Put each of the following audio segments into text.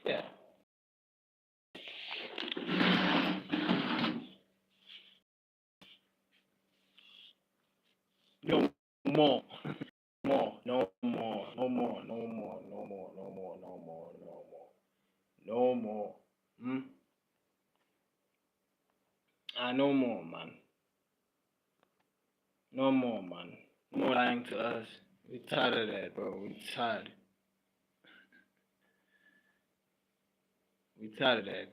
Yeah. No more. More. No more. No more. No more. No more. No more. No more. No more. No more. Hmm? No more, man. No more, man. No more lying to us. We tired of that, bro. We tired. We tired of that.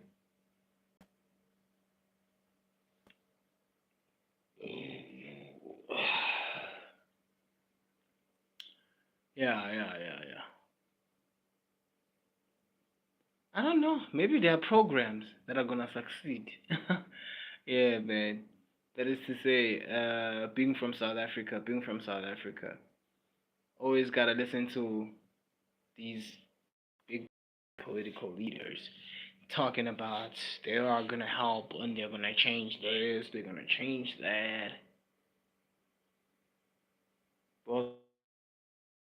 Yeah, yeah, yeah, yeah. I don't know. Maybe there are programs that are gonna succeed. Yeah, man. That is to say, being from South Africa, always gotta listen to these big political leaders talking about they are gonna help and they're gonna change this, they're gonna change that. Well,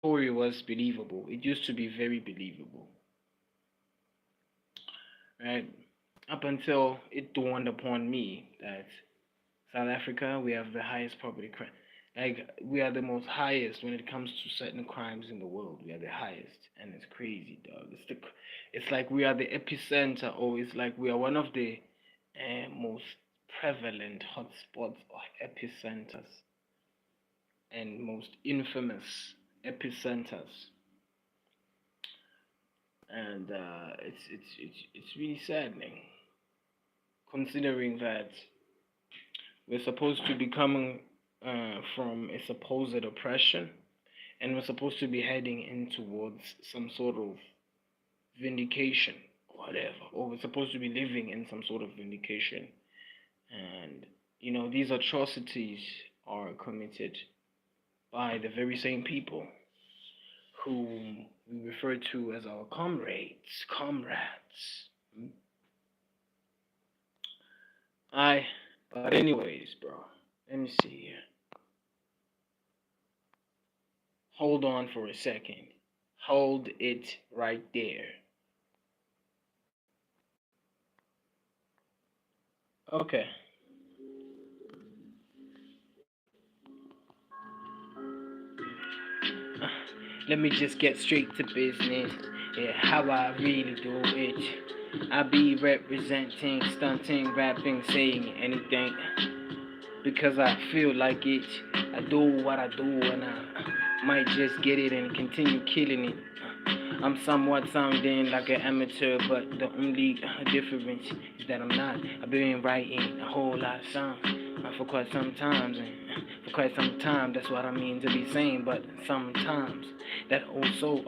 the story was believable. It used to be very believable, right? Up until it dawned upon me that South Africa, we have the highest property crime. Like we are the most highest when it comes to certain crimes in the world. We are the highest, and it's crazy, dog. It's like we are the epicenter, or it's like we are one of the most prevalent hotspots or epicenters and most infamous epicenters. And it's really saddening, considering that we're supposed to be coming from a supposed oppression, and we're supposed to be heading in towards some sort of vindication, whatever, or we're supposed to be living in some sort of vindication. And these atrocities are committed by the very same people whom we refer to as our comrades. Mm. I, but anyways, bro, let me see here. Hold on for a second. Hold it right there. Okay. Let me just get straight to business. Yeah, how I really do it. I be representing, stunting, rapping, saying anything because I feel like it. I do what I do and I might just get it and continue killing it. I'm somewhat sounding like an amateur, but the only difference is that I'm not. I've been writing a whole lot of songs for quite some time, and for quite some time, that's what I mean to be saying. But sometimes that also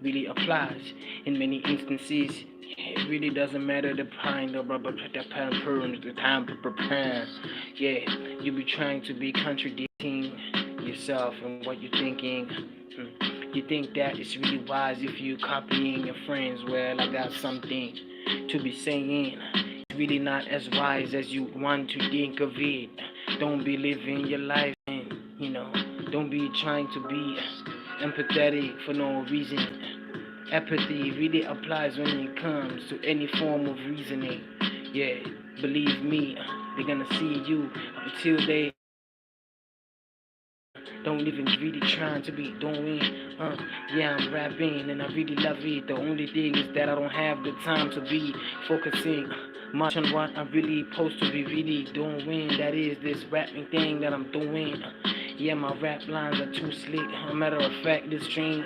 really applies in many instances. It really doesn't matter the kind of the pattern, the time to prepare. Yeah, you be trying to be contradicting yourself and what you're thinking. You think that it's really wise if you copying your friends? Well, I got something to be saying. It's really not as wise as you want to think of it. Don't be living your life and, don't be trying to be empathetic for no reason. Empathy really applies when it comes to any form of reasoning. Yeah, believe me, they're gonna see you until they don't even really trying to be doing. Yeah, I'm rapping and I really love it. The only thing is that I don't have the time to be focusing much on what I'm really supposed to be really doing. That is this rapping thing that I'm doing. Yeah, my rap lines are too slick. A matter of fact, this string,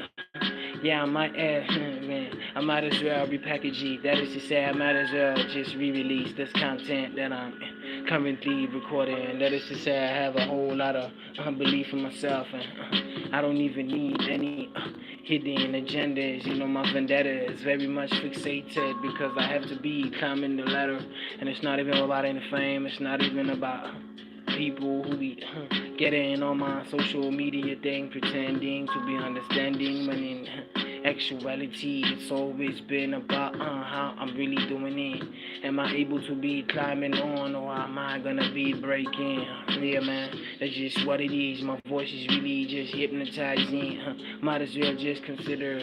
yeah, I might add, man, I might as well repackage it. That is to say, I might as well just re-release this content that I'm currently recording. That is to say, I have a whole lot of belief in myself, and I don't even need any hidden agendas. My vendetta is very much fixated because I have to be climbing the ladder, and it's not even about any fame. It's not even about people who be getting on my social media thing, pretending to be understanding, when actuality. It's always been about how I'm really doing it. Am I able to be climbing on, or am I gonna be breaking? Yeah, man, that's just what it is. My voice is really just hypnotizing. Might as well just consider,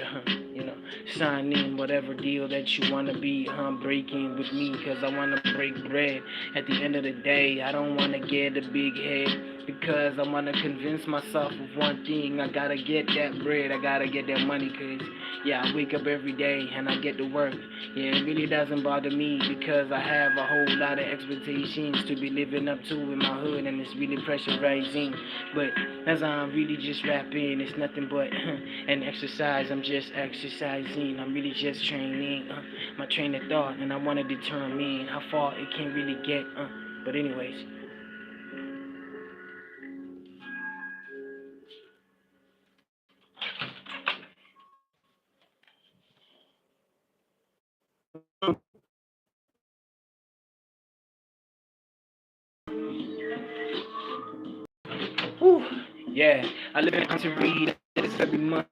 signing whatever deal that you wanna be breaking with me, cause I wanna break bread. At the end of the day, I don't wanna get a big head, because I wanna convince myself of one thing. I gotta get that bread, I gotta get that money, cause yeah, I wake up every day and I get to work. Yeah, it really doesn't bother me, because I have a whole lot of expectations to be living up to in my hood, and it's really pressurizing. But as I'm really just rapping, it's nothing but an exercise. I'm just exercising. I'm really just training my train of thought, and I want to determine how far it can really get. But anyways. Whew. Yeah, I live in a country that is very much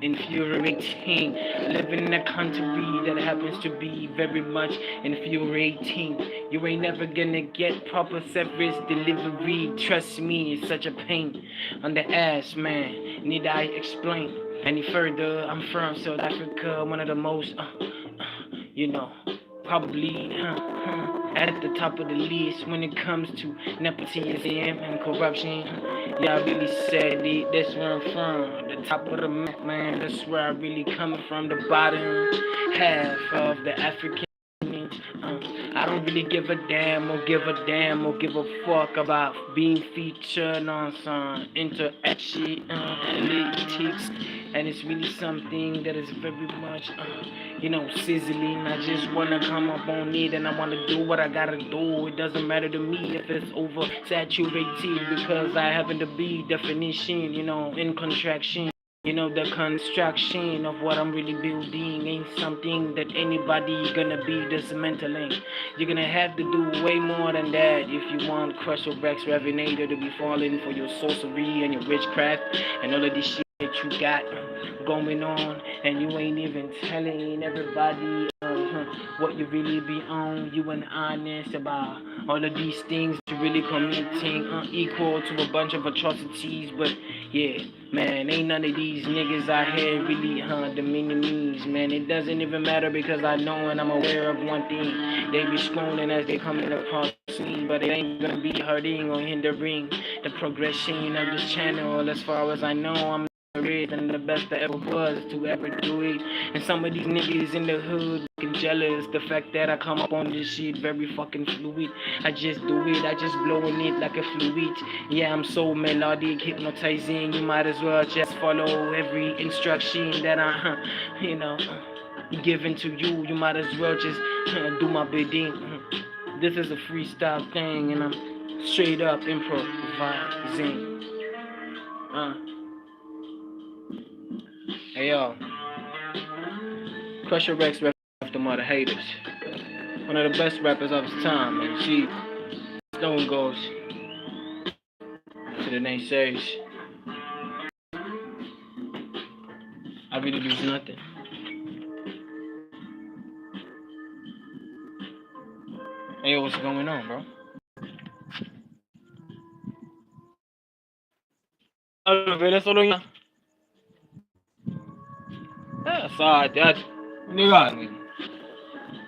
infuriating. Living in a country that happens to be very much infuriating. You ain't never gonna get proper service delivery. Trust me, it's such a pain on the ass, man. Need I explain any further? I'm from South Africa, one of the most, probably at the top of the list when it comes to nepotism and corruption. Yeah, I really said it. That's where I'm from, the top of the map, man. That's where I really coming from, the bottom half of the African. I don't really give a damn or give a fuck about being featured on some interaction analytics, and it's really something that is very much sizzling. I just wanna come up on it, and I wanna do what I gotta do. It doesn't matter to me if it's oversaturated, because I happen to be definition, in contraction. The construction of what I'm really building ain't something that anybody gonna be dismantling. You're gonna have to do way more than that if you want Crusher Rex Revenator to be falling for your sorcery and your witchcraft and all of this shit that you got going on, and you ain't even telling everybody what you really be on. You ain't honest about all of these things you really committing equal to a bunch of atrocities. But yeah, man, ain't none of these niggas out here really the mini-me's, man. It doesn't even matter, because I know and I'm aware of one thing. They be scrolling as they coming across me, but it ain't gonna be hurting or hindering the progression of this channel. As far as I know, I'm and the best that ever was to ever do it. And some of these niggas in the hood looking jealous the fact that I come up on this shit very fucking fluid. I just do it, I just blowing it like a fluid. Yeah, I'm so melodic, hypnotizing. You might as well just follow every instruction that I given to you. You might as well just do my bidding. This is a freestyle thing, and I'm straight up improvising. Hey yo, Crusher Rex rap the mother haters. One of the best rappers of his time, and she Stone goes to the naysayers. I really lose nothing. Hey yo, what's going on, bro? Vele solo niya. Sa atin, hindi ka.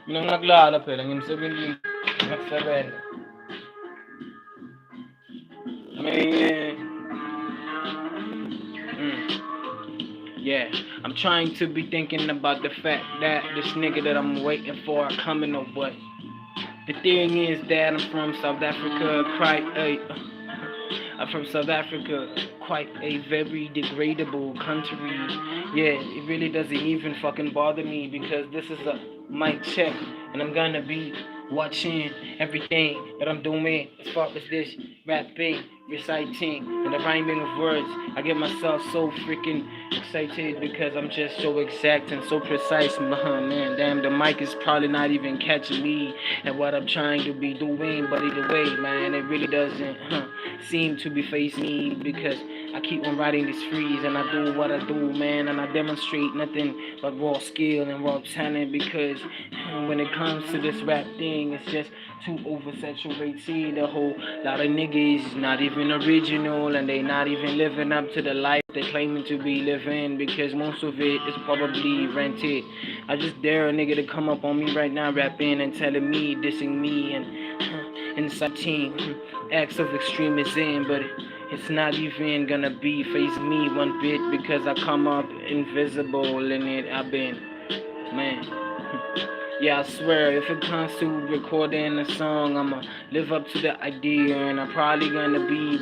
Nang naglalap lang yung 17, nag-7. Yeah, I'm trying to be thinking about the fact that this nigga that I'm waiting for coming or what. The thing is that I'm from South Africa, quite a very degradable country. Yeah, it really doesn't even fucking bother me, because this is a mic check, and I'm gonna be watching everything that I'm doing as far as this rap thing. reciting and the rhyming of words. I get myself so freaking excited because I'm just so exact and so precise. Man, damn, the mic is probably not even catching me and what I'm trying to be doing. But either way, man, it really doesn't seem to be facing me because I keep on writing these freeze and I do what I do, man, and I demonstrate nothing but raw skill and raw talent because when it comes to this rap thing, it's just too oversaturated. A whole lot of niggas not even original and they not even living up to the life they claiming to be living because most of it is probably rented. I just dare a nigga to come up on me right now rapping and telling me, dissing me and inciting acts of extremism, but it's not even gonna be face me one bit because I come up invisible in it. I've been, man. Yeah, I swear, if it comes to recording a song, I'ma live up to the idea, and I'm probably gonna be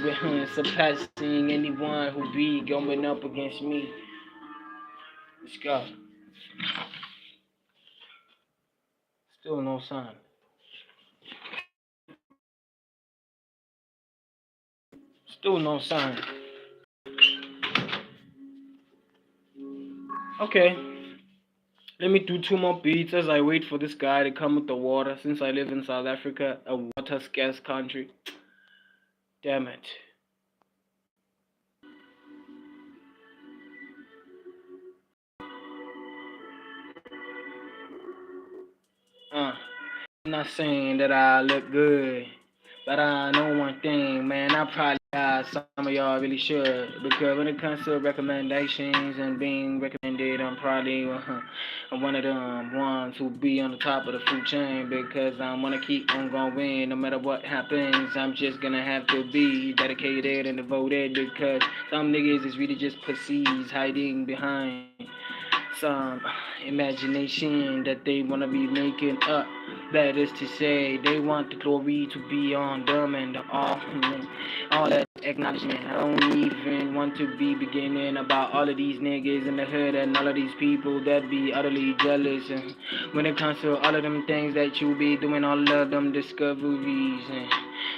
surpassing anyone who be going up against me. Let's go. Still no sign. Still no sign. Okay. Let me do 2 more beats as I wait for this guy to come with the water since I live in South Africa, a water scarce country. Damn it. I'm not saying that I look good, but I know one thing, man. I probably got some of y'all really should. Because when it comes to recommendations and being recommended, I'm probably one of them ones who be on the top of the food chain. Because I want to keep on going no matter what happens. I'm just gonna have to be dedicated and devoted. Because some niggas is really just pussies hiding behind some imagination that they want to be making up. That is to say, they want the glory to be on them and all that acknowledgement. I don't even want to be beginning about all of these niggas in the hood and all of these people that be utterly jealous. And when it comes to all of them things that you be doing, all of them discoveries and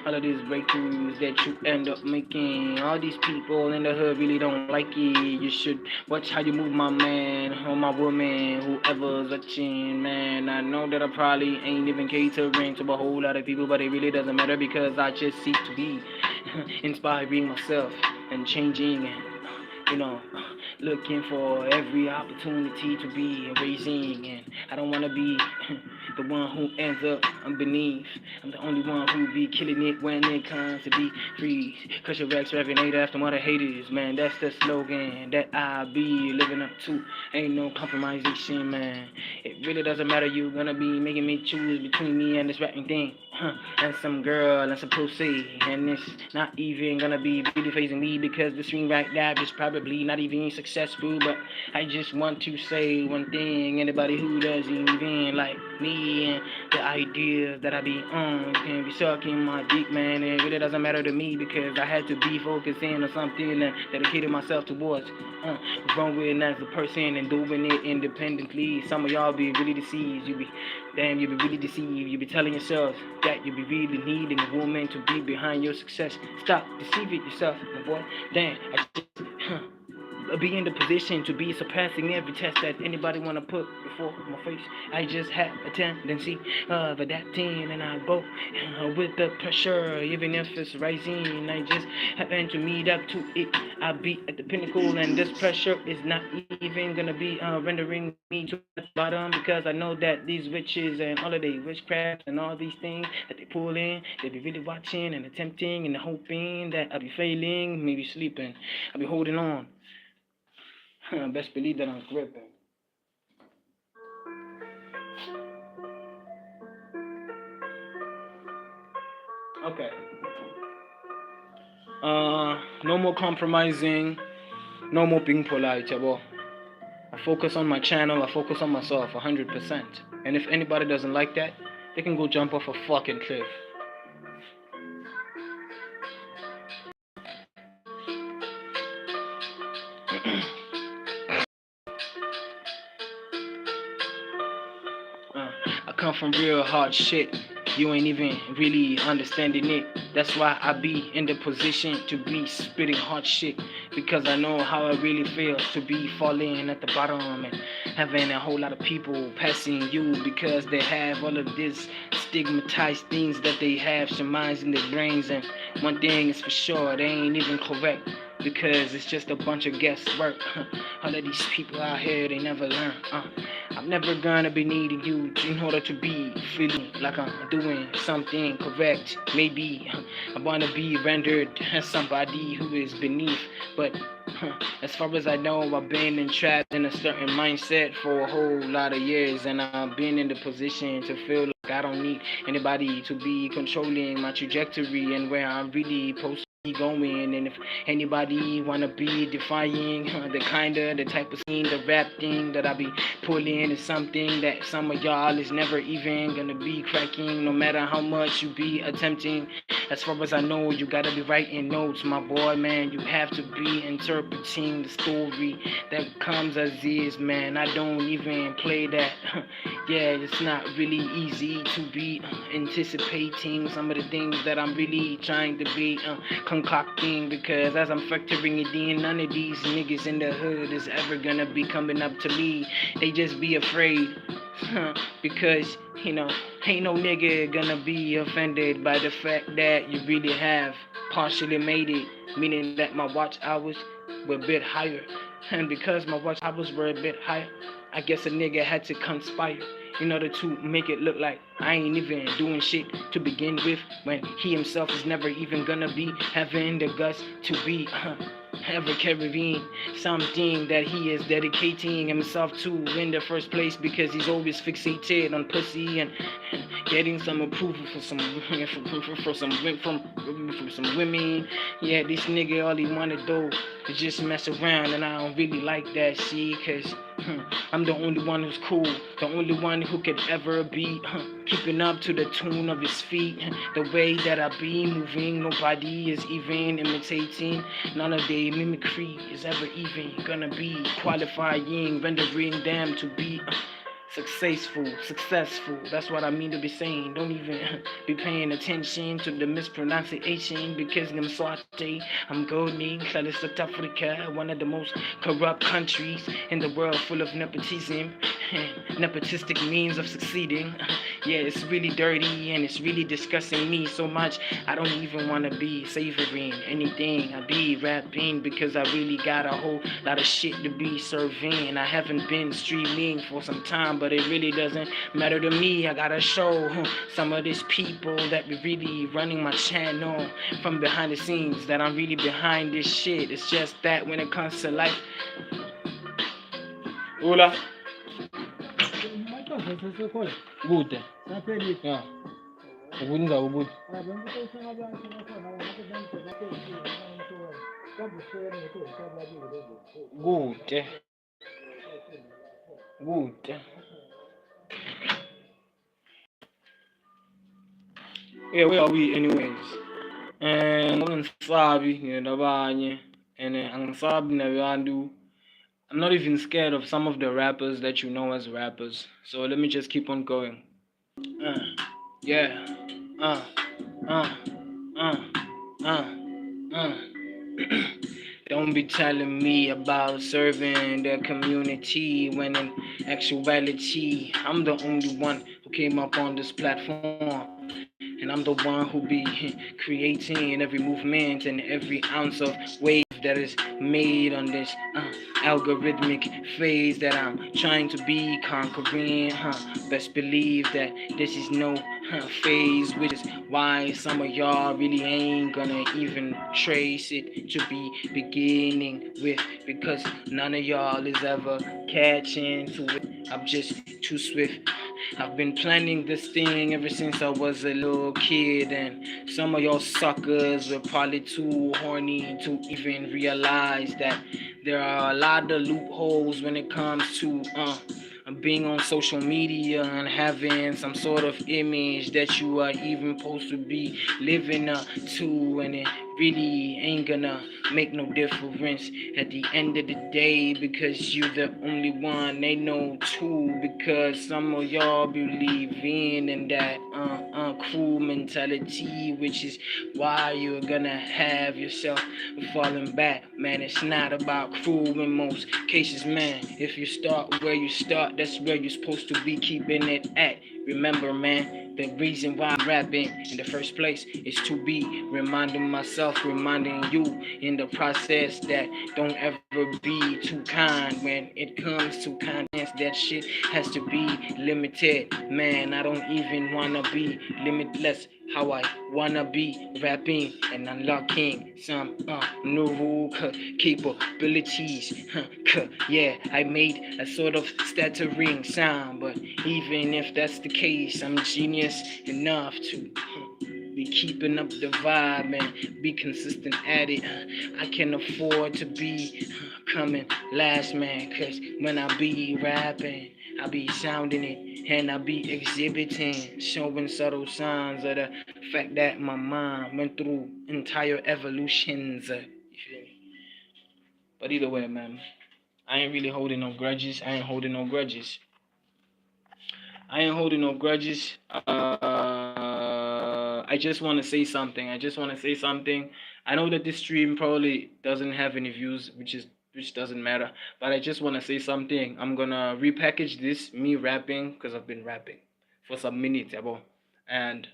all of these breakthroughs that you end up making, all these people in the hood really don't like it. You should watch how you move, my man or my woman, whoever's watching, man. I know that I probably ain't even catering to a whole lot of people, but it really doesn't matter because I just seek to be inspiring myself and changing and, looking for every opportunity to be raising. And I don't want to be the one who ends up underneath. I'm the only one who be killing it when it comes to be free. Cause your Rex revenate after what I hate is, man. That's the slogan that I be living up to. Ain't no compromisation, man. It really doesn't matter. You gonna be making me choose between me and this rapping thing. And some girl and some pussy. And it's not even gonna be really facing me because the stream right now is probably not even successful. But I just want to say one thing. Anybody who doesn't even like me and the ideas that I be on can be sucking my dick, man. It really doesn't matter to me because I had to be focusing on something and dedicated myself towards growing as a person and doing it independently. Some of y'all be really deceived. You be really deceived. You be telling yourself that you be really needing a woman to be behind your success. Stop deceiving yourself, my boy. Damn, I just be in the position to be surpassing every test that anybody want to put before my face. I just have a tendency of adapting and I go with the pressure, even if it's rising. I just happen to meet up to it. I be at the pinnacle and this pressure is not even gonna be rendering me to the bottom because I know that these witches and all of the witchcraft and all these things that they pull in, they be really watching and attempting and hoping that I'll be failing, maybe sleeping. I'll be holding on. Best believe that I'm gripping. Okay. No more compromising. No more being polite, yabo. I focus on my channel. I focus on myself 100%. And if anybody doesn't like that, they can go jump off a fucking cliff. I come from real hard shit. you ain't even really understanding it. That's why I be in the position to be spitting hot shit, because I know how it really feels to be falling at the bottom and having a whole lot of people passing you because they have all of this stigmatized things that they have surmised in their brains. And one thing is for sure, they ain't even correct, because it's just a bunch of guesswork. All of these people out here, they never learn. I'm never gonna be needing you in order to be feeling like I'm doing something correct. Maybe I wanna be rendered as somebody who is beneath, but as far as I know, I've been entrapped in a certain mindset for a whole lot of years, and I've been in the position to feel like I don't need anybody to be controlling my trajectory and where I'm really supposed to be going. And if anybody wanna be defying the type of scene, the rap thing that I be pulling is something that some of y'all is never even gonna be cracking, no matter how much you be attempting. As far as I know, you gotta be writing notes, my boy, man. You have to be interpreting the story that comes as is, man. I don't even play that. Yeah, it's not really easy to be anticipating some of the things that I'm really trying to be concocting, because as I'm factoring it in, none of these niggas in the hood is ever gonna be coming up to me. They just be afraid. Because, ain't no nigga gonna be offended by the fact that you really have partially made it, meaning that my watch hours were a bit higher. And because my watch hours were a bit higher, I guess a nigga had to conspire in order to make it look like I ain't even doing shit to begin with, when he himself is never even gonna be having the guts to be ever carrying something that he is dedicating himself to in the first place, because he's always fixated on pussy and getting some approval for some women. Yeah, this nigga, all he wanna do is just mess around, and I don't really like that shit, cause I'm the only one who's cool, the only one who could ever be keeping up to the tune of his feet. The way that I be moving, nobody is even imitating. None of their mimicry is ever even gonna be qualifying, rendering them to be successful. That's what I mean to be saying. Don't even be paying attention to the mispronunciation, because I'm Swati, I'm Golden, South Africa, one of the most corrupt countries in the world, full of nepotism and nepotistic means of succeeding. Yeah, it's really dirty and it's really disgusting me so much. I don't even want to be savoring anything. I be rapping because I really got a whole lot of shit to be serving. I haven't been streaming for some time, but it really doesn't matter to me. I gotta show some of these people that be really running my channel from behind the scenes that I'm really behind this shit. It's just that when it comes to life, Hola. Good. Yeah. Ubunza ubud. Good. Good. Yeah, where are we anyways? And I'm sorry, and I'm sorry, I'm not even scared of some of the rappers that you know as rappers. So let me just keep on going. Yeah. Uh. Uh. Uh. Uh. Uh. Don't be telling me about serving the community when in actuality I'm the only one who came up on this platform. And I'm the one who be creating every movement and every ounce of wave that is made on this algorithmic phase that I'm trying to be conquering. Best believe that this is no phase, which is why some of y'all really ain't gonna even trace it to be beginning with, because none of y'all is ever catching to it. I'm just too swift. I've been planning this thing ever since I was a little kid, and some of y'all suckers were probably too horny to even realize that there are a lot of loopholes when it comes to being on social media and having some sort of image that you are even supposed to be living up to, and it really ain't gonna make no difference at the end of the day, because you the only one they know too, because some of y'all believe in that cool mentality, which is why you're gonna have yourself falling back. Man, it's not about cruel in most cases, man. If you start where you start, that's where you're supposed to be keeping it at. Remember, man, the reason why I'm rapping in the first place is to be reminding myself, reminding you in the process that don't ever be too kind when it comes to kindness. That shit has to be limited. Man, I don't even wanna be limitless. How I wanna be rapping and unlocking some new capabilities. Yeah, I made a sort of stuttering sound, but even if that's the case, I'm genius enough to be keeping up the vibe and be consistent at it. I can afford to be coming last, man, cause when I be rapping, I be sounding it and I be exhibiting, showing subtle signs of the fact that my mind went through entire evolutions. But either way, man, I ain't really holding no grudges. I ain't holding no grudges. I ain't holding no grudges. I just want to say something. I know that this stream probably doesn't have any views, which doesn't matter. But I just want to say something. I'm gonna repackage this me rapping, because I've been rapping for some minutes, and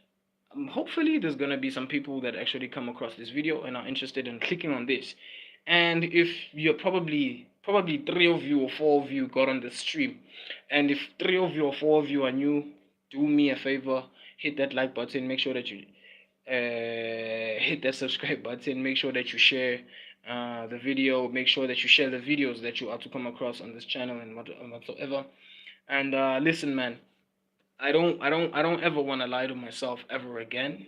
hopefully there's gonna be some people that actually come across this video and are interested in clicking on this. And if you're probably 3 of you or 4 of you got on the stream, and if 3 of you or 4 of you are new, do me a favor, hit that like button, make sure that you hit that subscribe button, make sure that you share the video, make sure that you share the videos that you are to come across on this channel and whatsoever. And listen, man, I don't ever want to lie to myself ever again.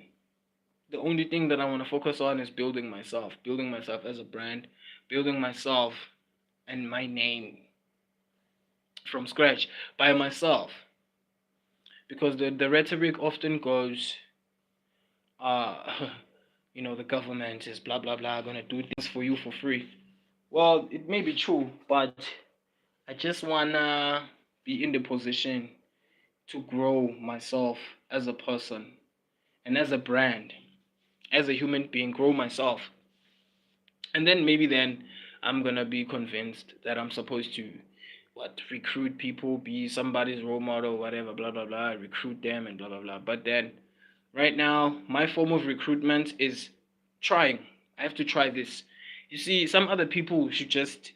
The only thing that I want to focus on is building myself as a brand, building myself and my name from scratch by myself. Because the rhetoric often goes, the government is blah blah blah gonna do things for you for free. Well, it may be true, but I just wanna be in the position to grow myself as a person and as a brand, as a human being, grow myself. And then maybe then I'm gonna be convinced that I'm supposed to recruit people, be somebody's role model, whatever, blah blah blah, recruit them and blah blah blah. But then right now my form of recruitment is trying. I have to try this. You see, some other people should just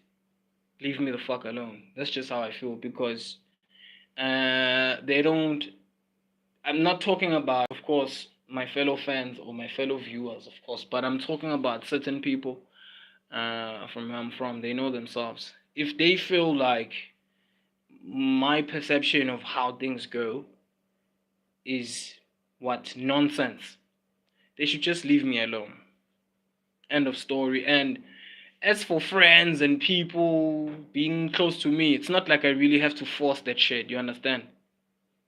leave me the fuck alone. That's just how I feel, because they don't. I'm not talking about, of course, my fellow fans or my fellow viewers, of course, but I'm talking about certain people from where I'm from. They know themselves. If they feel like my perception of how things go is nonsense, they should just leave me alone. End of story. And as for friends and people being close to me, it's not like I really have to force that shit. You understand?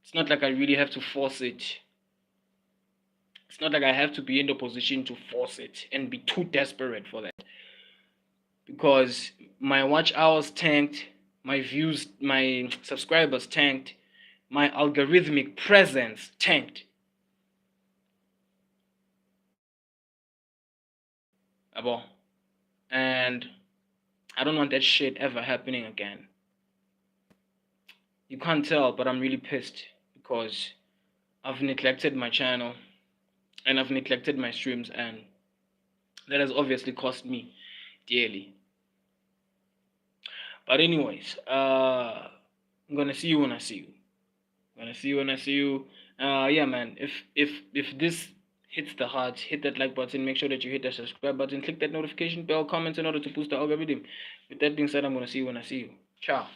It's not like I really have to force it. It's not like I have to be in the position to force it and be too desperate for that. Because my watch hours tanked, my views, my subscribers tanked, my algorithmic presence tanked. And I don't want that shit ever happening again. You can't tell, but I'm really pissed because I've neglected my channel and I've neglected my streams, and that has obviously cost me dearly. But anyways, I'm gonna see you when I see you. Yeah, man. If this hits the heart, hit that like button. Make sure that you hit that subscribe button. Click that notification bell. Comment in order to boost the algorithm. With that being said, I'm gonna see you when I see you. Ciao.